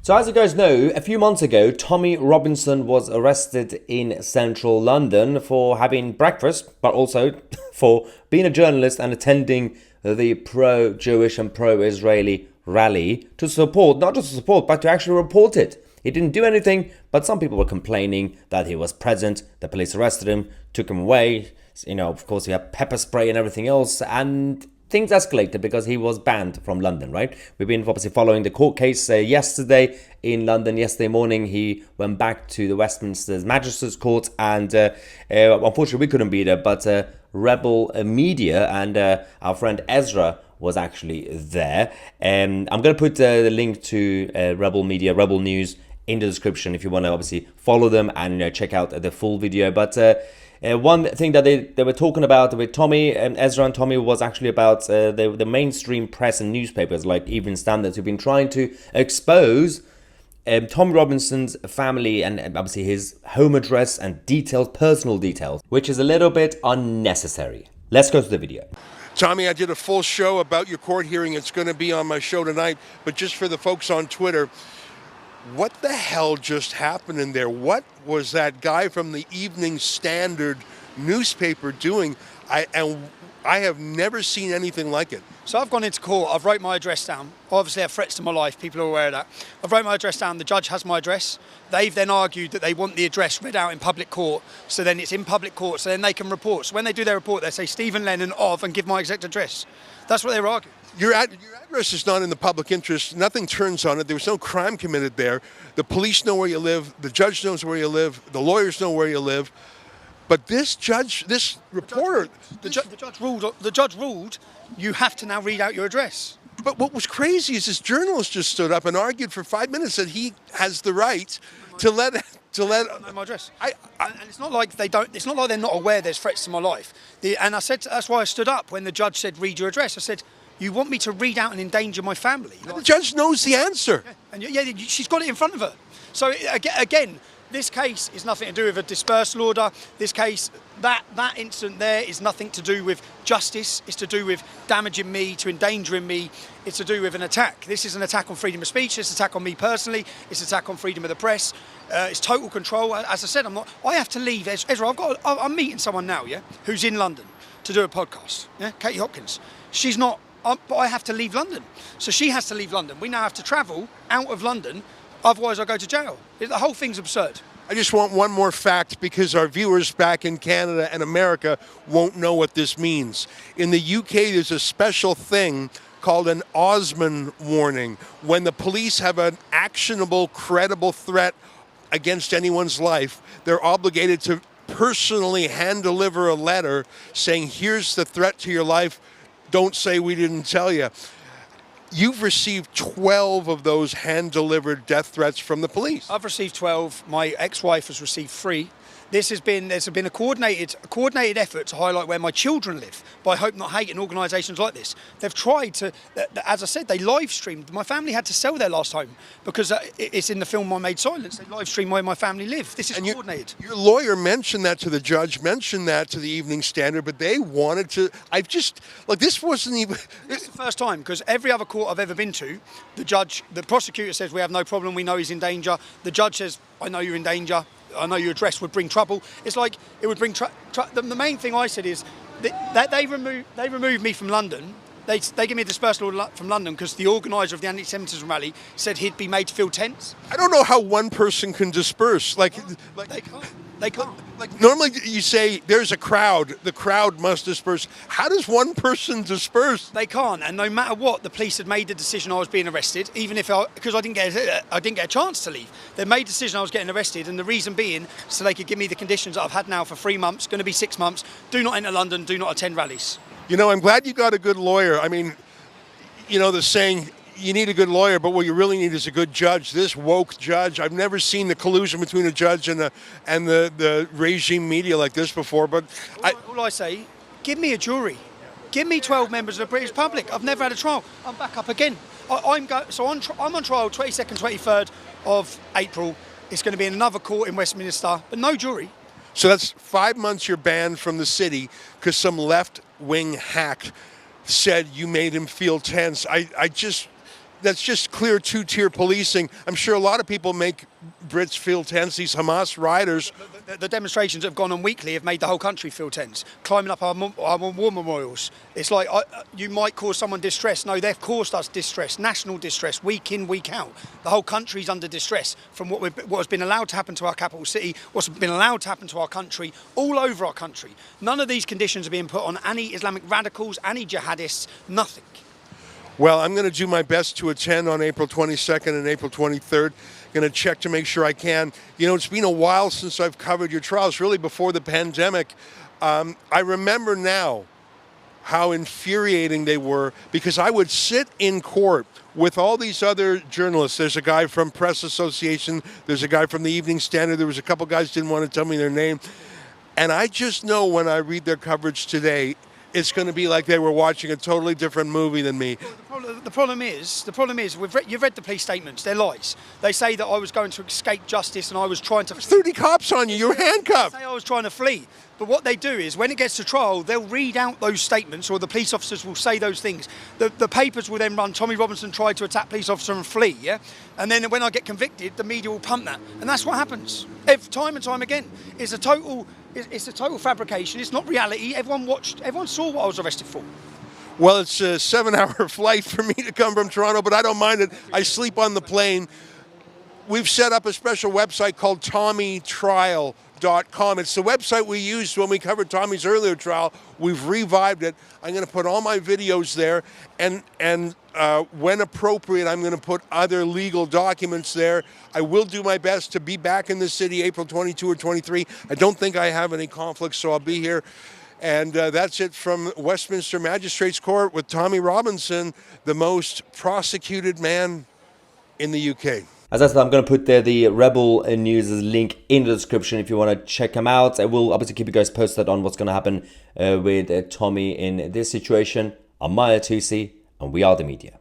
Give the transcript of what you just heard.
So as you guys know, a few months ago, Tommy Robinson was arrested in central London for having breakfast, but also for being a journalist and attending the pro-Jewish and pro-Israeli rally to support, not just to support, but to actually report it. He didn't do anything, but some people were complaining that he was present. The police arrested him, took him away. You know, of course, he had pepper spray and everything else, and things escalated because he was banned from London, right? We've been obviously following the court case yesterday in London. Yesterday morning, he went back to the Westminster Magistrates Court, and unfortunately, we couldn't be there, but Rebel Media and our friend Ezra was actually there. I'm going to put the link to Rebel Media, Rebel News in the description if you want to obviously follow them and check out the full video. But one thing that they were talking about with Tommy, Ezra and Tommy, was actually about the mainstream press and newspapers like Evening Standard, who've been trying to expose Tommy Robinson's family and obviously his home address and detailed personal details, which is a little bit unnecessary. Let's go to the video. Tommy, I did a full show about your court hearing. It's going to be on my show tonight, but just for the folks on Twitter, what the hell just happened in there? What was that guy from the Evening Standard newspaper doing? I have never seen anything like it. So I've gone into court, I've wrote my address down. Obviously I have threats to my life, people are aware of that. I've wrote my address down, the judge has my address. They've then argued that they want the address read out in public court, so then it's in public court, so then they can report. So when they do their report, they say Stephen Lennon of and give my exact address. That's what they're arguing. Your address is not in the public interest. Nothing turns on it. There was no crime committed there. The police know where you live. The judge knows where you live. The lawyers know where you live. But this judge, this reporter... The judge ruled you have to now read out your address. But what was crazy is this journalist just stood up and argued for 5 minutes that he has the right to let know my address. And it's not like they don't. It's not like they're not aware there's threats to my life. And I said that's why I stood up when the judge said read your address. I said, you want me to read out and endanger my family? The judge knows the answer. Yeah, and she's got it in front of her. So again, this case is nothing to do with a dispersal order. This case, that incident there is nothing to do with justice. It's to do with damaging me, to endangering me. It's to do with an attack. This is an attack on freedom of speech. It's an attack on me personally. It's an attack on freedom of the press. It's total control. As I said, I have to leave. Ezra, I'm meeting someone now, yeah, who's in London to do a podcast. Yeah, Katie Hopkins. She's not. But I have to leave London. So she has to leave London. We now have to travel out of London, otherwise I go to jail. The whole thing's absurd. I just want one more fact because our viewers back in Canada and America won't know what this means. In the UK, there's a special thing called an Osman warning. When the police have an actionable, credible threat against anyone's life, they're obligated to personally hand-deliver a letter saying, here's the threat to your life. Don't say we didn't tell you. You've received 12 of those hand-delivered death threats from the police. I've received 12. My ex-wife has received 3. There's been a coordinated effort to highlight where my children live by Hope Not Hate and organisations like this. They've tried to, as I said, they live streamed. My family had to sell their last home because it's in the film My Maid Silence. They live stream where my family live. This is coordinated. Your lawyer mentioned that to the judge, mentioned that to the Evening Standard, but they wanted to. This wasn't even. This is the first time because every other court I've ever been to, the prosecutor says we have no problem. We know he's in danger. The judge says I know you're in danger. I know your address would bring trouble. It's like it would bring the main thing I said is that they removed me from London. They give me a dispersal order from London because the organiser of the anti-Semitism rally said he'd be made to feel tense. I don't know how one person can disperse. They can't. Like normally you say there's a crowd, the crowd must disperse. How does one person disperse? They can't, and no matter what, the police had made the decision I was being arrested, even if because I didn't get a chance to leave. They made the decision I was getting arrested, and the reason being so they could give me the conditions that I've had now for 3 months, going to be 6 months. Do not enter London, do not attend rallies. You know, I'm glad you got a good lawyer. I mean, you know the saying, you need a good lawyer, but what you really need is a good judge. This woke judge, I've never seen the collusion between a judge and the regime media like this before. But all I say, give me a jury. Give me 12 members of the British public. I've never had a trial. I'm back up again. I'm on trial 22nd, 23rd of April. It's going to be in another court in Westminster, but no jury. So that's 5 months you're banned from the city because some left-wing hack said you made him feel tense. that's just clear two-tier policing. I'm sure a lot of people make Brits feel tense, these Hamas rioters. The demonstrations that have gone on weekly have made the whole country feel tense. Climbing up our war memorials. It's like you might cause someone distress. No, they've caused us distress, national distress, week in, week out. The whole country's under distress from what has been allowed to happen to our capital city, what's been allowed to happen to our country, all over our country. None of these conditions are being put on any Islamic radicals, any jihadists, nothing. Well, I'm going to do my best to attend on April 22nd and April 23rd. Going to check to make sure I can. You know, it's been a while since I've covered your trials, really before the pandemic. I remember now how infuriating they were, because I would sit in court with all these other journalists. There's a guy from Press Association. There's a guy from the Evening Standard. There was a couple guys who didn't want to tell me their name. And I just know when I read their coverage today, it's going to be like they were watching a totally different movie than me. The problem is, you've read the police statements. They're lies. They say that I was going to escape justice and I was trying to. There's 30 cops on you. You're handcuffed. They say I was trying to flee. But what they do is, when it gets to trial, they'll read out those statements, or the police officers will say those things. The papers will then run, Tommy Robinson tried to attack police officer and flee, yeah? And then when I get convicted, the media will pump that. And that's what happens. Time and time again. It's a total fabrication. It's not reality. Everyone saw what I was arrested for. Well, it's a 7-hour flight for me to come from Toronto, but I don't mind it. I sleep on the plane. We've set up a special website called TommyTrial.com. It's the website we used when we covered Tommy's earlier trial. We've revived it. I'm going to put all my videos there, and when appropriate, I'm going to put other legal documents there. I will do my best to be back in the city April 22 or 23. I don't think I have any conflicts, so I'll be here. And that's it from Westminster Magistrates Court with Tommy Robinson, the most prosecuted man in the UK. As I said, I'm going to put there the Rebel News link in the description if you want to check them out. I will obviously keep you guys posted on what's going to happen with Tommy in this situation. I'm Tousi, and we are the media.